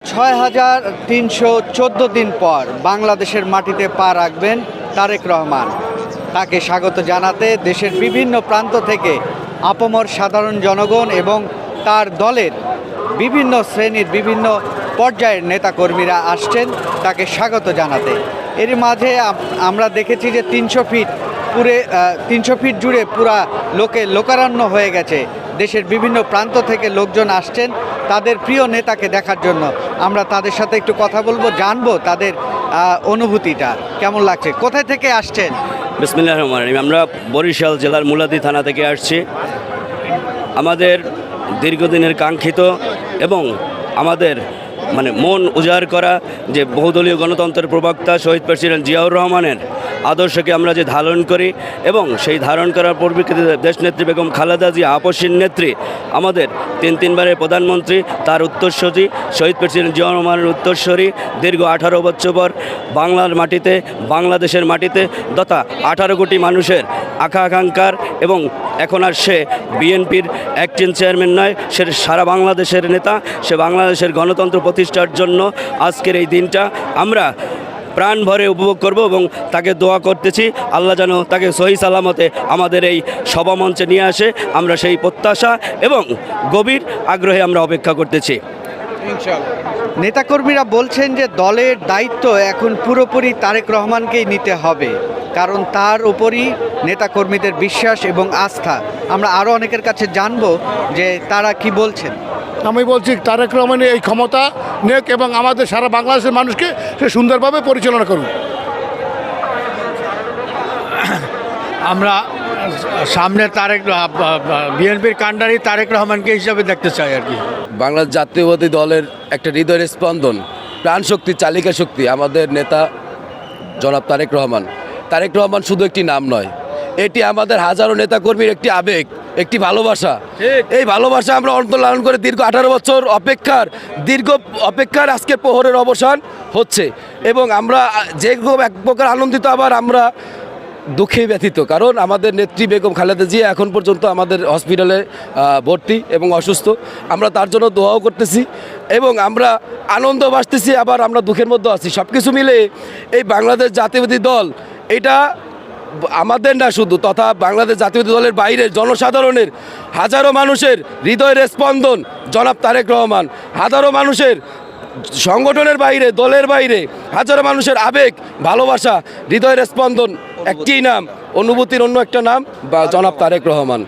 ৬,৩১৪ দিন পর বাংলাদেশের মাটিতে পা রাখবেন তারেক রহমান। তাকে স্বাগত জানাতে দেশের বিভিন্ন প্রান্ত থেকে আপামর সাধারণ জনগণ এবং তার দলের বিভিন্ন শ্রেণীর বিভিন্ন পর্যায়ের নেতাকর্মীরা আসছেন তাকে স্বাগত জানাতে। এর মাঝে আমরা দেখেছি যে ৩০০ ফিট জুড়ে পুরা লোকারণ্য হয়ে গেছে। দেশের বিভিন্ন প্রান্ত থেকে লোকজন আসছেন তাদের প্রিয় নেতাকে দেখার জন্য। আমরা তাদের সাথে একটু কথা বলবো, জানবো তাদের অনুভূতিটা কেমন লাগছে। কোথায় থেকে আসছেন? বিসমিল্লাহির রহমানির রহিম। আমরা বরিশাল জেলার মুলাদি থানা থেকে আসছি। আমাদের দীর্ঘদিনের কাঙ্ক্ষিত এবং আমাদের মন উজাড় করা যে বহুদলীয় গণতন্ত্রের প্রবক্তা শহীদ প্রেসিডেন্ট জিয়াউর রহমানের আদর্শকে আমরা যে ধারণ করি এবং সেই ধারণ করার পরিপ্রেক্ষিতে দেশনেত্রী বেগম খালেদা জিয়া আপসীন নেত্রী, আমাদের তিনবারের প্রধানমন্ত্রী, তার উত্তরসূরি শহীদ প্রেসিডেন্ট জিয়াউর রহমানের উত্তরসূরি দীর্ঘ 18 বছর পর বাংলার মাটিতে, বাংলাদেশের মাটিতে তথা 18 কোটি মানুষের আকাঙ্ক্ষার এবং এখন আর সে বিএনপির অ্যাক্টিং চেয়ারম্যান নয়, সে সারা বাংলাদেশের নেতা। সে বাংলাদেশের গণতন্ত্র প্রতিষ্ঠার জন্য আজকের এই দিনটা আমরা প্রাণ ভরে উপভোগ করব এবং তাকে দোয়া করতেছি আল্লাহ যেন তাকে সহি সালামতে আমাদের এই সভামঞ্চে নিয়ে আসে। আমরা সেই প্রত্যাশা এবং গভীর আগ্রহে আমরা অপেক্ষা করতেছি। নেতাকর্মীরা বলছেন যে দলের দায়িত্ব এখন পুরোপুরি তারেক রহমানকেই নিতে হবে, কারণ তার উপরই নেতাকর্মীদের বিশ্বাস এবং আস্থা। আমরা আরও অনেকের কাছে জানবো যে তারা কি বলছেন। আমি বলছি তারেক রহমানের এই ক্ষমতা নেক এবং আমাদের সারা বাংলাদেশের মানুষকে সে সুন্দরভাবে পরিচালনা করুন। আমরা সামনে বিএনপির কাণ্ডারি তারেক রহমানকে হিসাবে দেখতে চাই আর কি। বাংলাদেশ জাতীয়বাদী দলের একটা হৃদয়ের স্পন্দন, প্রাণশক্তি, চালিকা শক্তি আমাদের নেতা জনাব তারেক রহমান। তারেক রহমান শুধু একটি নাম নয়, এটি আমাদের হাজারো নেতাকর্মীর একটি আবেগ, একটি ভালোবাসা। এই ভালোবাসা আমরা অন্তর লালন করে দীর্ঘ 18 বছর অপেক্ষার আজকের প্রহরের অবসান হচ্ছে এবং আমরা যে এক প্রকার আনন্দিত, আবার আমরা দুঃখে ব্যথিত, কারণ আমাদের নেত্রী বেগম খালেদা জিয়া এখন পর্যন্ত আমাদের হসপিটালে ভর্তি এবং অসুস্থ। আমরা তার জন্য দোয়াও করতেছি এবং আমরা আনন্দ বাসতেছি, আবার আমরা দুঃখের মধ্যে আছি। সব কিছু মিলে এই বাংলাদেশ জাতীয়বাদী দল এটা আমাদের না শুধু, তথা বাংলাদেশ জাতীয়বাদী দলের বাইরে জনসাধারণের হাজারো মানুষের হৃদয়ের স্পন্দন জনাব তারেক রহমান। হাজারো মানুষের সংগঠনের বাইরে, দলের বাইরে হাজারো মানুষের আবেগ, ভালোবাসা, হৃদয়ের স্পন্দন, একটি নাম, অনুভূতির অন্য একটা নাম বা জনাব তারেক রহমান।